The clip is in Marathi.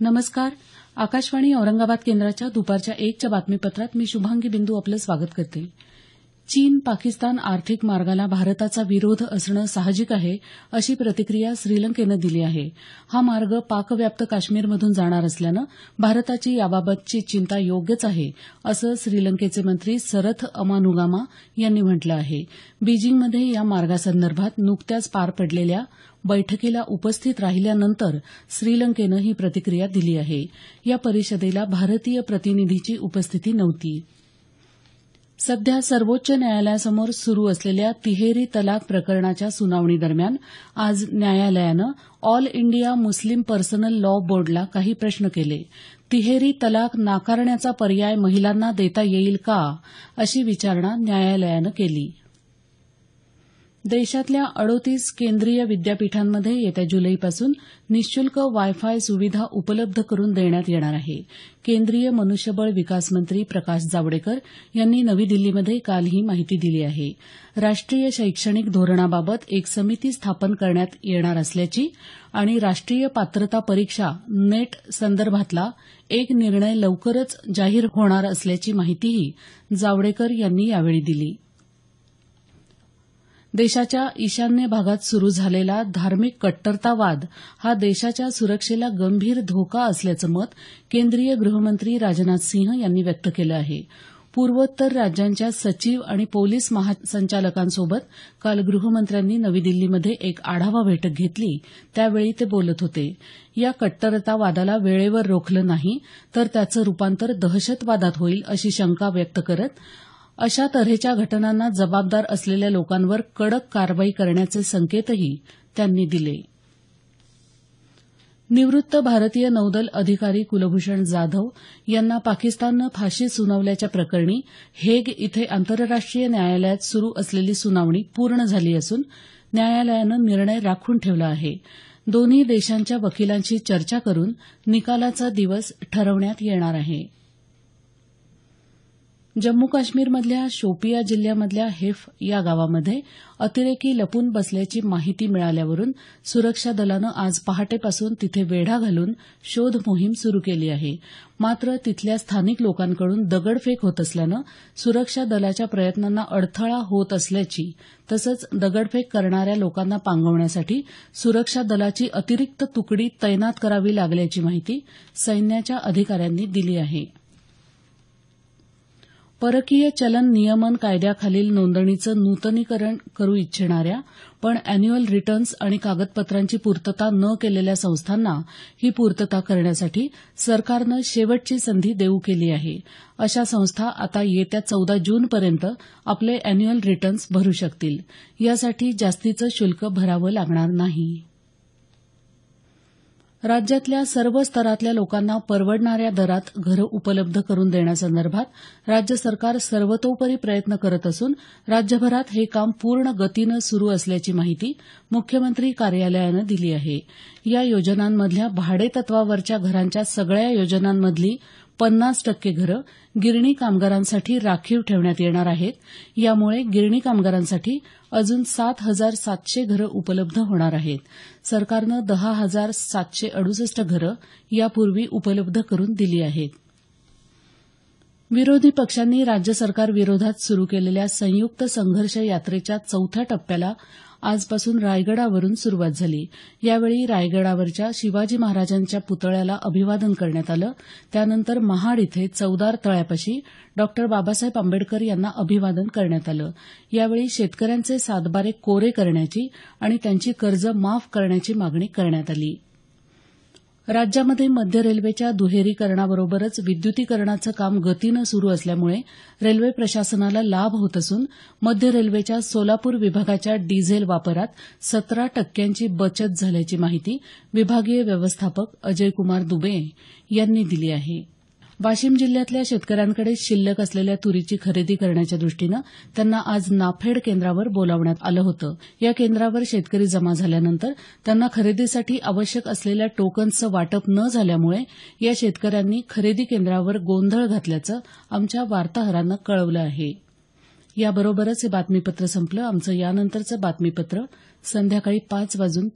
नमस्कार. आकाशवाणी औरंगाबाद केंद्राच्या दुपारच्या 1च्या बातमीपत्रात मी शुभांगी बिंदू आपलं स्वागत करते. चीन पाकिस्तान आर्थिक मार्गाला भारताचा विरोध असणं साहजिक आहे, अशी प्रतिक्रिया श्रीलंकेनं दिली आहे. हा मार्ग पाकव्याप्त काश्मीरमधून जाणार असल्यानं भारताची याबाबतची चिंता योग्यच आहे, असं श्रीलंकेचे मंत्री सरथ अमानुगामा यांनी म्हटलं आहे. बीजिंगमध्ये या मार्गासंदर्भात नुकत्याच पार पडलेल्या बैठकीला उपस्थित राहिल्यानंतर श्रीलंकेनं ही प्रतिक्रिया दिली आहे. या परिषदेला भारतीय प्रतिनिधीची उपस्थिती नव्हती. सध्या सर्वोच्च न्यायालयासमोर सुरू असलेल्या तिहेरी तलाक प्रकरणाच्या सुनावणीदरम्यान आज न्यायालयानं all India Muslim personal law बोर्डला काही प्रश्न केले. तिहेरी तलाक नाकारण्याचा पर्याय महिलांना देता येईल का, अशी विचारणा न्यायालयानं केली. देशातल्या 38 केंद्रीय विद्यापीठांमध्ये येत्या जुलैपासून निःशुल्क वाय-फाय सुविधा उपलब्ध करून देण्यात येणार आहे. केंद्रीय मनुष्यबळ विकास मंत्री प्रकाश जावडेकर यांनी नवी दिल्लीमध्ये काल ही माहिती दिली आहे. राष्ट्रीय शैक्षणिक धोरणाबाबत एक समिती स्थापन करण्यात येणार असल्याची आणि राष्ट्रीय पात्रता परीक्षा नेट संदर्भातला एक निर्णय लवकरच जाहीर होणार असल्याची माहितीही जावडेकर यांनी यावेळी दिली. देशाच्या ईशान्य भागात सुरू झालेला धार्मिक कट्टरतावाद हा देशाच्या सुरक्षेला गंभीर धोका असल्याचं मत केंद्रीय गृहमंत्री राजनाथ सिंह यांनी व्यक्त केलं आहे. पूर्वोत्तर राज्यांच्या सचिव आणि पोलीस महासंचालकांसोबत काल गृहमंत्र्यांनी नवी दिल्लीमध्ये एक आढावा बैठक घेतली, त्यावेळी ते बोलत होते. या कट्टरतावादाला वेळेवर रोखलं नाही तर त्याचं रूपांतर दहशतवादात होईल, अशी शंका व्यक्त करत अशा तऱ्हेच्या घटनांना जबाबदार असलेल्या लोकांवर कडक कारवाई करण्याचे संकेतही त्यांनी दिले. निवृत्त भारतीय नौदल अधिकारी कुलभूषण जाधव यांना पाकिस्ताननं फाशी सुनावल्याच्या प्रकरणी हेग इथे आंतरराष्ट्रीय न्यायालयात सुरू असलेली सुनावणी पूर्ण झाली असून न्यायालयानं निर्णय राखून ठेवला आहे. दोन्ही देशांच्या वकिलांशी चर्चा करून निकालाचा दिवस ठरवण्यात येणार आहे. जम्मू काश्मीरमधल्या शोपिया जिल्ह्यामधल्या हेफ या गावामध्ये अतिरेकी लपून बसल्याची माहिती मिळाल्यावरून सुरक्षा दलानं आज पहाटेपासून तिथे वेढा घालून शोध मोहीम सुरू केली आहे. मात्र तिथल्या स्थानिक लोकांकडून दगडफेक होत असल्यानं सुरक्षा दलाच्या प्रयत्नांना अडथळा होत असल्याची तसंच दगडफेक करणाऱ्या लोकांना पांगवण्यासाठी सुरक्षा दलाची अतिरिक्त तुकडी तैनात करावी लागल्याची माहिती सैन्याच्या अधिकाऱ्यांनी दिली आहे. परकीय चलन नियमन कायद्याखालील नोंदणीचं नूतनीकरण करू इच्छिणाऱ्या पण अॅन्युअल रिटर्न्स आणि कागदपत्रांची पूर्तता न केलेल्या संस्थांना ही पूर्तता करण्यासाठी सरकारनं शेवटची संधी देऊ केली आहे. अशा संस्था आता येत्या 14 जूनपर्यंत आपले अॅन्युअल रिटर्न्स भरू शकतील. यासाठी जास्तीचं शुल्क भरावं लागणार नाही. राज्यातल्या सर्व स्तरातल्या लोकांना परवडणाऱ्या दरात घरं उपलब्ध करून देण्यासंदर्भात राज्य सरकार सर्वतोपरी प्रयत्न करत असून राज्यभरात हे काम पूर्ण गतीनं सुरू असल्याची माहिती मुख्यमंत्री कार्यालयानं दिली आहे. या योजनांमधल्या भाडेतत्वावरच्या घरांच्या सगळ्या योजनांमधली 50% घरं गिरणी कामगारांसाठी राखीव ठेवण्यात येणार आहेत. यामुळे गिरणी कामगारांसाठी अजून 7,700 घरं उपलब्ध होणार आहेत. सरकारनं 10,768 घरं यापूर्वी उपलब्ध करून दिली आहेत. विरोधी पक्षांनी राज्य सरकारविरोधात सुरू केलेल्या संयुक्त संघर्ष यात्रेच्या 4थ्या टप्प्याला आजपासून रायगडावरून सुरुवात झाली. यावेळी रायगडावरच्या शिवाजी महाराजांच्या पुतळ्याला अभिवादन करण्यात आलं. त्यानंतर महाड इथे चवदार तळ्यापाशी डॉ. बाबासाहेब आंबेडकर यांना अभिवादन करण्यात आलं. यावेळी शेतकऱ्यांचे सातबारे कोरे करण्याची आणि त्यांची कर्ज माफ करण्याची मागणी करण्यात आली. राज्यामध्ये मध्य रेल्वेच्या दुहेरीकरणाबरोबरच विद्युतीकरणाचं काम गतीनं सुरू असल्यामुळे रेल्वे प्रशासनाला लाभ होत असून मध्य रेल्वेच्या सोलापूर विभागाच्या डिझेल वापरात 17% बचत झाल्याची माहिती विभागीय व्यवस्थापक अजयकुमार दुबे यांनी दिली आहे. वाशिम जिल्ह्यातल्या शेतकऱ्यांकडे शिल्लक असलेल्या तुरीची खरेदी करण्याच्या दृष्टीनं त्यांना आज नाफेड केंद्रावर बोलावण्यात आलं होतं. या केंद्रावर शेतकरी जमा झाल्यानंतर त्यांना खरेदीसाठी आवश्यक असलेल्या टोकन्सचं वाटप न झाल्यामुळे या शेतकऱ्यांनी खरेदी केंद्रावर गोंधळ घातल्याचं आमच्या वार्ताहरानं कळवलं आहे. याबरोबरच हे बातमीपत्र संपलं. आमचं यानंतरचं बातमीपत्र संध्याकाळी 5:25 वाजून